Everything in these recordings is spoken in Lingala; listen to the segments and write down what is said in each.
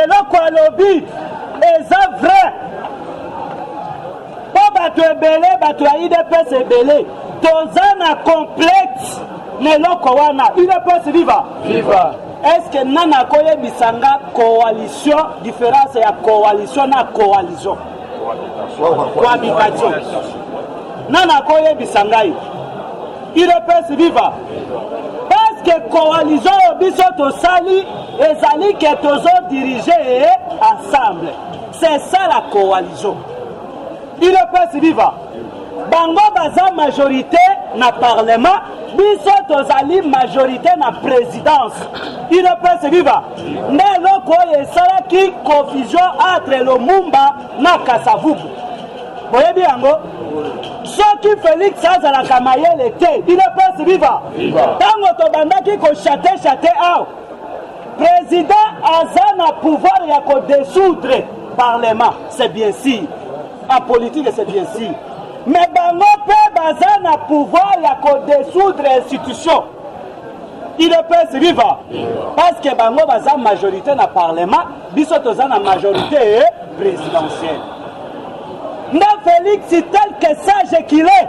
eloko alobi eza vrai po bato ebele bato ya UDPS ebele toza na complexe na eloko wana. UDPS viva viva. Est-ce que nana koyebisanga coalition différence ya coalition na coalition cohabitation nana koyebisanga UDPS viva parce que coalition biso tosali ezali que tozo diriger ensemble. C'est ça la coalition. UDPS viva bango baza majorité na parlement, biso tozali majorité na présidence. UDPS viva nde eloko oyo esalaki confusion entre Lumumba na Kasavubu. Boyebi yango soki Félix azalaka mayele te UDPS viva ntango tobandaki kochate awa président aza na pouvoir ya kodessoudre parlement, c'est bien sûr. En politique c'est bien sûr. Mais bango pe baza na pouvoir ya kodessoudre institution. UDPS viva parce que bango baza majorité na parlement, biso toza na majorité présidentielle. Nda Félix tel que sage qu'il est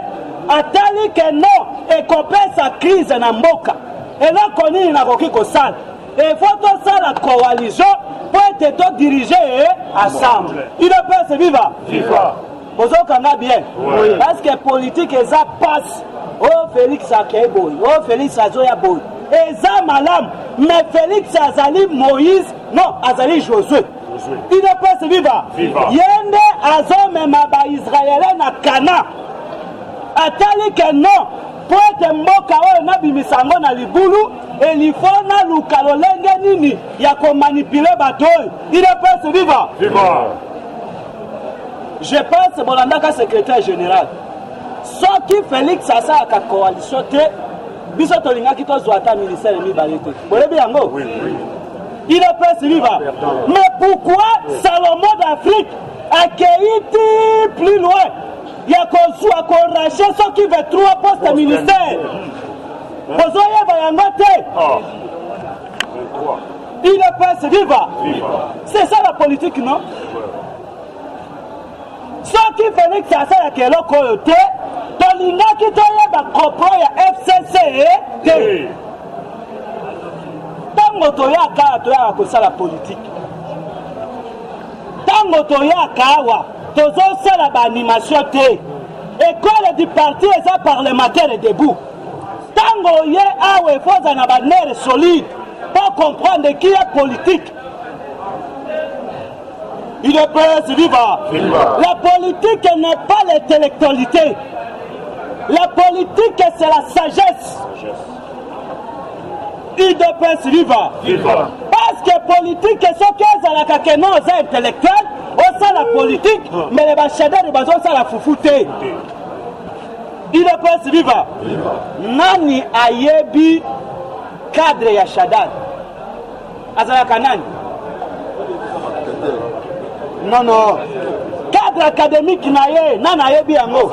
atali que non ekopé sa crise na mboka eloko nini nakoki kosala efo tosala coalition po ete todiriger ensemble. UDPS viva viva bozokanga bien oui. Parce que politique eza passe oh Félix akei boy oh Félix azoya boy eza malamu mais Félix azali Moïse non azali Josué. UDPS viva yende azomema baisraélien na Kana atali ke non po ete mboka oyo nabimisango na libulu elifo na luka lolenge nini ya komanipule bato oyo. UDPS viva je pense bolandaka secrétaire général soki Félix asalaka coalition te biso tolingaki tozwa ata ministère mibale te boyebi yango. UDPS viva. Mais pourquoi Salomon d'Afrique a accueilli plus loin? Il y a qu'on racheter ceux qui veulent 3 postes ministères. Vous avez UDPS viva. C'est ça la politique, non? Ceux qui Félix a ça qui est là côté, Tolinga qui t'a comprendre FCC. Tango toyaka toyaka kosala politique. Tango toyaka wa tozosala ba animation te. École du parti eza parlementaire debout. Tango ye awe foza na ba nerf solide pour comprendre qui est politique. UDPS viva. La politique n'est pas l'intellectualité. La politique c'est la sagesse. UDPS viva. Parce que politique est ce que les non intellectuels, on sait la politique, mais les bachadeurs de base, on sait la foufoute. UDPS viva. Nani ayebi cadre ya Shadad. Azalaka nani? Non. Cadre académique na ye, nani ayebi yango?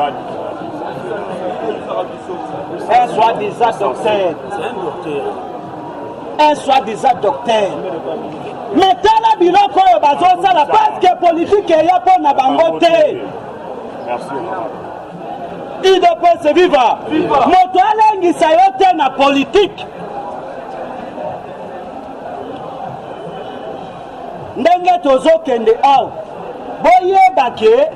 Un soi-disant docteur. Un soi-disant docteur. Mais tala biloko oyo bazosala parce que politique eya mpo na bango te. UDPS viva. Moto alengisa yo te na politique. Ndenge tozokende awa boyeba ke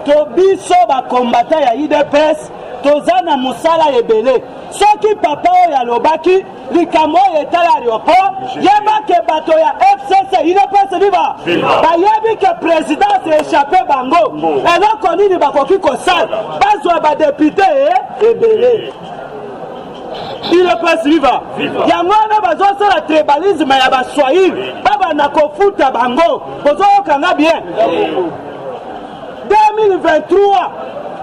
to biso bakombata ya UDPS toza na mosala ebele. Soki papa oyo alobaki likambo oyo etala aéroport yeba ke bato ya FCC UDPS viva bayebi ke présidence échappé bango eloko nini bakoki kosala bazwa badepute ebele. UDPS viva yango wana bazosala tribalisme ya baswahili babanda kofuta bango bozokanga bien 2023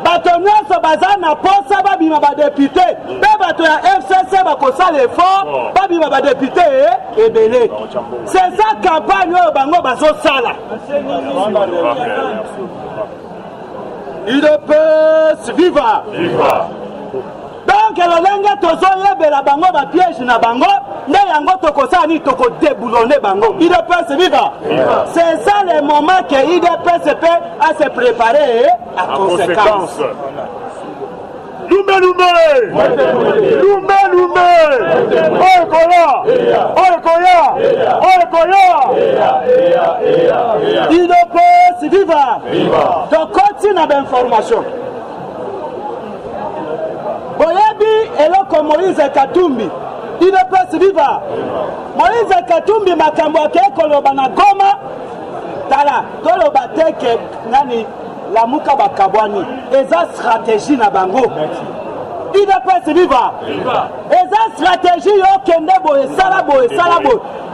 bato nyonso baza na posa babima badepute mpe bato ya FCC bakosala effort babima badepute ebele. C'est ça campagne oyo bango bazosala. UDPS viva. Donc donc lolenge tozoyebela bango bapiège na bango nde yango tokosala nini tokodeboulonne bango. IDPS viva. C'est ça le moment que IDPS peut à se préparer à conséquence. Lumbe Oekoya IDPS viva. Donc continue na information. Boyebi eloko Moïse Katumbi IDPS viva. Moïse Katumbi makambo yake koloba na Goma tala toloba teke nani la muka bakabwani eza stratégie na bango. IDPS viva. Eza stratégie yo kende boye sala boye.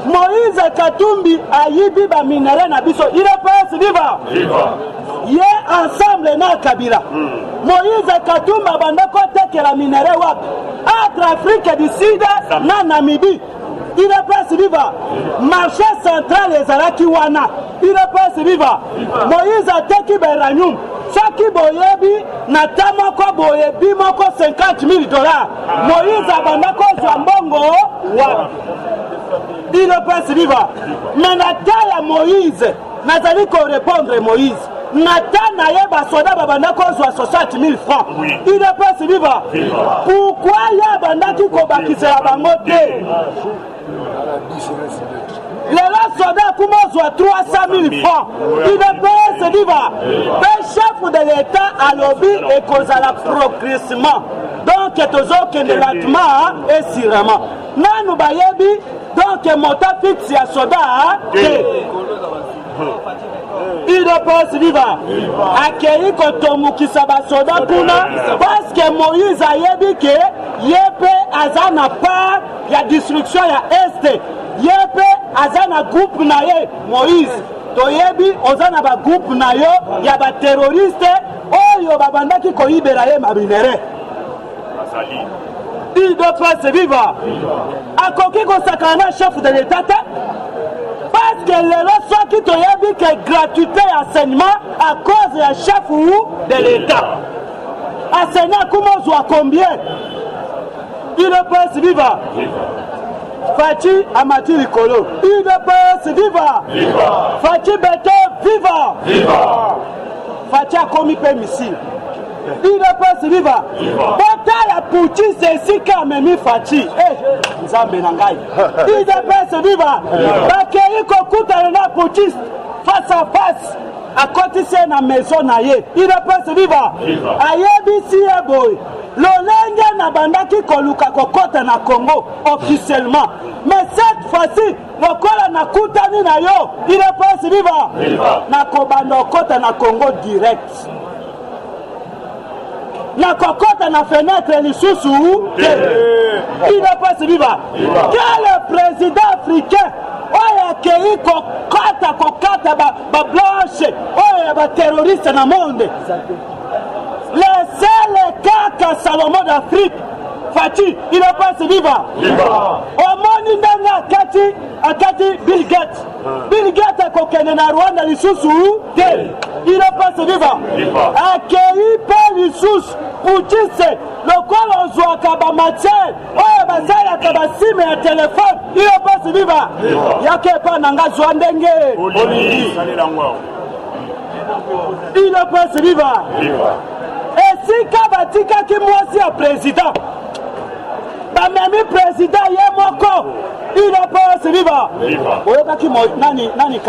Moïse Katumbi ayibi ba minere na biso. IDPS viva. Ye ensemble na Kabila. Moïse Katumbi bandako tekela minere wapi? Entre Afrique du Sud na Namibie. IDPS viva. Marché central ezalaki wana. IDPS viva. Moïse ateki beranyum. Saki boyebi na tamako boyebi moko $50,000. Moïse abandako zwambongo wa. IDPS viva. Menata ya Moïse nazali ko répondre Moïse. Nata na yeba soda babandako zwa $60,000. IDPS viva. Pourquoi ya bandaki ko bakisela bango te? Lelo soda kumozwa $300,000. IDPS viva. Le chef de l'État a lobby et kozala progressivement. Donc tozokende lentement et sûrement. Nanu bayebi donc monta fixe ya soda IDPS viva. Akei kotomukisa basoda kuna parce que Moïse ayebi ke yepe azana part ya destruction ya Est. Yepe azana groupe na ye Moïse. Toyebi ozana ba groupe na yo ya ba terroriste oyo babandaki koyibera ye mabinere. IDPS viva. Akoki kosakana chef de l'État parce que lelo soki toyebi que gratuité enseignement à cause ya chef de l'État. Enseignant kumozwa combien? IDPS viva. Fachi Amati Likolo. IDPS viva. Fachi Beto viva. Fachi Akomi Pemisi. IDPS viva. Bota la puchi c'est Memi Fachi. Nzambe nangai. IDPS viva. Bakei kokuta na puchi face à face. À côté c'est na maison na ye. IDPS viva. Ayebi si boy. Lolenge na bandaki koluka kokota na Congo officiellement. Mais cette fois-ci, lokola na kutani na yo, IDPS viva. Na kobanda kota na Congo direct. Na kokota na fenêtre lisusu. IDPS viva. Quel président africain oya kei kokata ba blanche oya ba terroriste na monde. Le seul kaka Salomon d'Afrique Fati IDPS viva. Omoni ndanga akati Bill Gates. Bill Gates akokene na Rwanda lisusu te. IDPS viva. Akei pe lisusu utise lokola ozwaka ba matière oyo basala ka basime ya telefone. IDPS viva. Yake pa nanga zwa ndenge olingi. IDPS viva. Esika batikaki mwasi ya président bamemi président ye moko IDPS viva. Oyokaki nani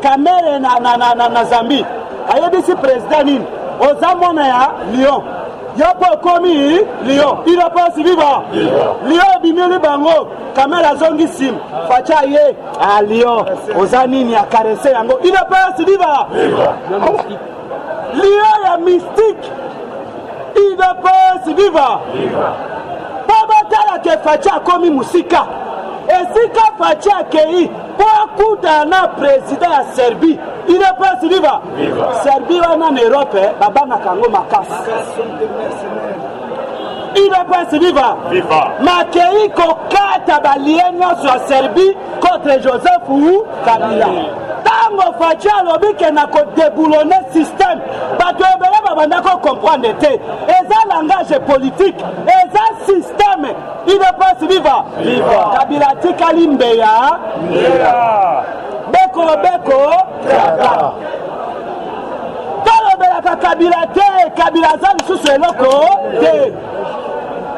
Kamere na Zambie ayebisi président nini oza mwana ya Lyon yopo komi Lyon. IDPS viva. Lyon bimeli bango Kamere azongi sim facha ye a Lyon oza nini ya karese yango. IDPS viva. Lyon ya mystique. IDPS viva. Pabatala ke facha komi musika. Esika facha kei pokuta na président ya Serbie. IDPS viva. Serbie wana na Europe babanga kango makasi. IDPS viva. Makei kokata balienyo sur Serbie contre Joseph Kabila. Tango facha lobi ke na ko déboulonner système. Bato ebele bandako comprendre te eza langage politique eza système idps viva kabila tikali mbeya beko tolobelaka kabila te kabila aza lisusu eloko te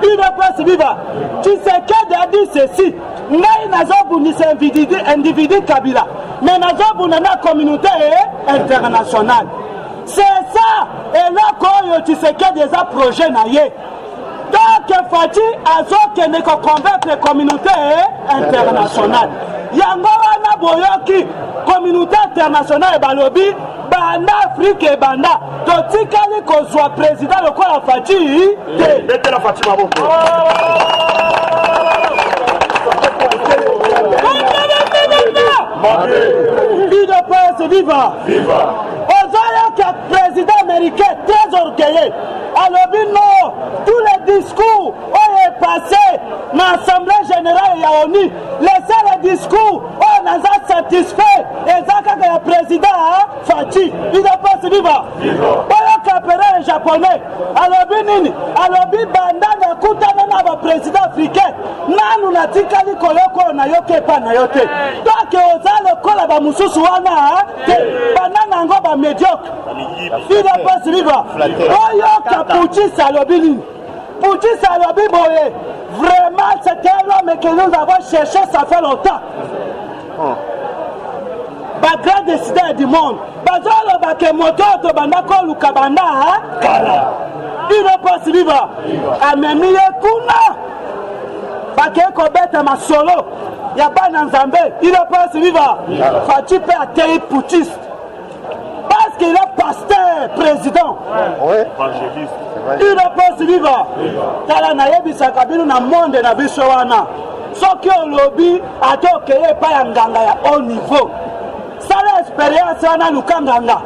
idps viva Tshisekedi a dit ceci ngai nazobundisa individu kabila mais nazobunda na communauté internationale. C'est ça eloko oyo Tshisekedi eza projet na ye donc Fachi azokende ko convaincre communauté internationale yango wana boyoki communauté internationale balobi banda Afrique ebanda totikali kozwa président lokola Fachi te betela Fachi maboko UDPS viva ozoyoka président américain très orgueilleux alobi non tous les discours oyo passé na assemblée générale ya ONU laissez les discours oyo naza satisfait eza kaka ya président Fachi UDPS viva oyoka pere japonais alobi nini alobi banda nakutana na baprésident africain nanu natikali koloko nayoka epa na yo te donc oza lokola bamosusu wana te banda nango bamédiocre UDPS viva oyoka Puchis alobi nini Puchis alobi boye vraiment c'est un homme que nous avons cherché ça fait longtemps grand décideur du monde bazoloba ke moto to banda koluka banda kala UDPS viva amemi ye kuna bake kobeta masolo ya bana nzambe UDPS viva Fachi pe atei Puchis parce qu'il est pasteur président UDPS viva tala nayebisaka bino na monde na biso wana soki olobi ate okeye epai ya nganga ya haut niveau sala expérience wana luka nganga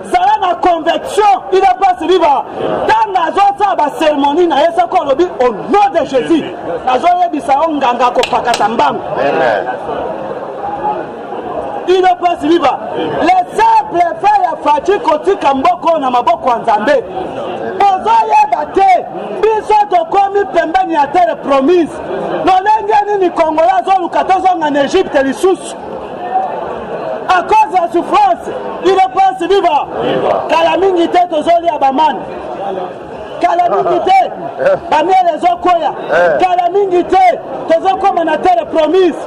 zala na conviction UDPS viva ntango azosala baceremonie na ye soki olobi au nom de Jésus nazoyebisa yo nganga akopakasa mbangu UDPS viva les simple fait ya Fachi kotika mboko na maboko ya nzambe bozoyeba te biso tokomi pembeni ya terre promise lolenge nini kongola azoluka tozonga na Egypte lisusu à cause ya souffrance UDPS viva kala mingi te tozolia bamani kala mingi te bamiele ezokoya kala mingi te tozokoma na terre promise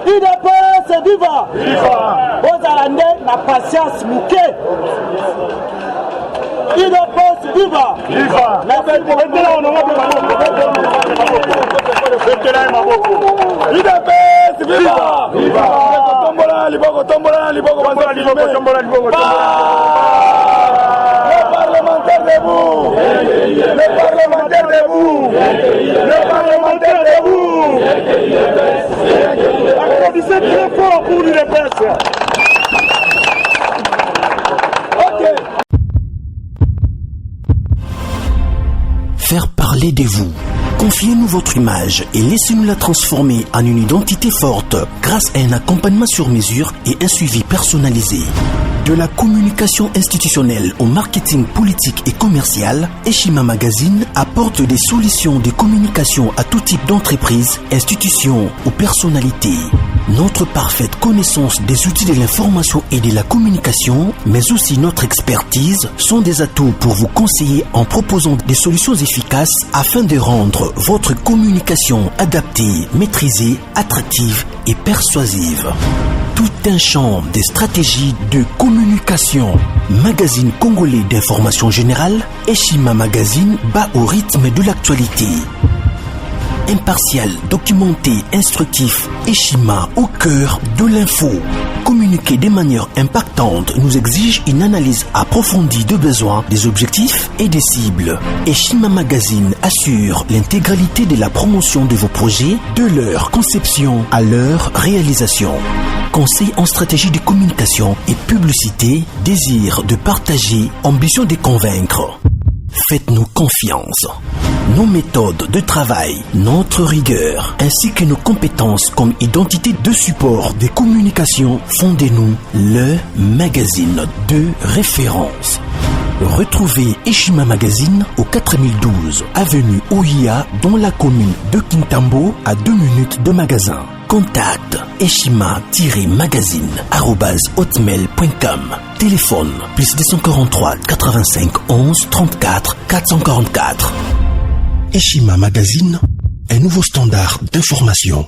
UDPS viva ozala nde na patience muke UDPS viva UDPS viva tombola liboko le parlementaire debout le parlementaire debout applaudissez très fort pour l'UDPS. Faire parler de vous. Confiez-nous votre image et laissez-nous la transformer en une identité forte grâce à un accompagnement sur mesure et un suivi personnalisé. De la communication institutionnelle au marketing politique et commercial, Eshima Magazine apporte des solutions de communication à tout type d'entreprise, institutions ou personnalités. Notre parfaite connaissance des outils de l'information et de la communication, mais aussi notre expertise, sont des atouts pour vous conseiller en proposant des solutions efficaces afin de rendre votre communication adaptée, maîtrisée, attractive et persuasive. Tout un champ des stratégies de communication. Magazine congolais d'information générale, Eshima Magazine bat au rythme de l'actualité. Impartial, documenté, instructif, Eshima au cœur de l'info. Communiquer de manière impactante nous exige une analyse approfondie de besoins, des objectifs et des cibles. Eshima Magazine assure l'intégralité de la promotion de vos projets, de leur conception à leur réalisation. Conseil en stratégie de communication et publicité, désir de partager, ambition de convaincre. Faites-nous confiance. Nos méthodes de travail, notre rigueur, ainsi que nos compétences comme identité de support des communications font de nous le magazine de référence. Retrouvez Eshima Magazine au 4012 avenue Ouya dans la commune de Kintambo à 2 minutes de magasin. Contact eshima-magazine@hotmail.com. Téléphone +243 85 11 34 444. Eshima Magazine, un nouveau standard d'information.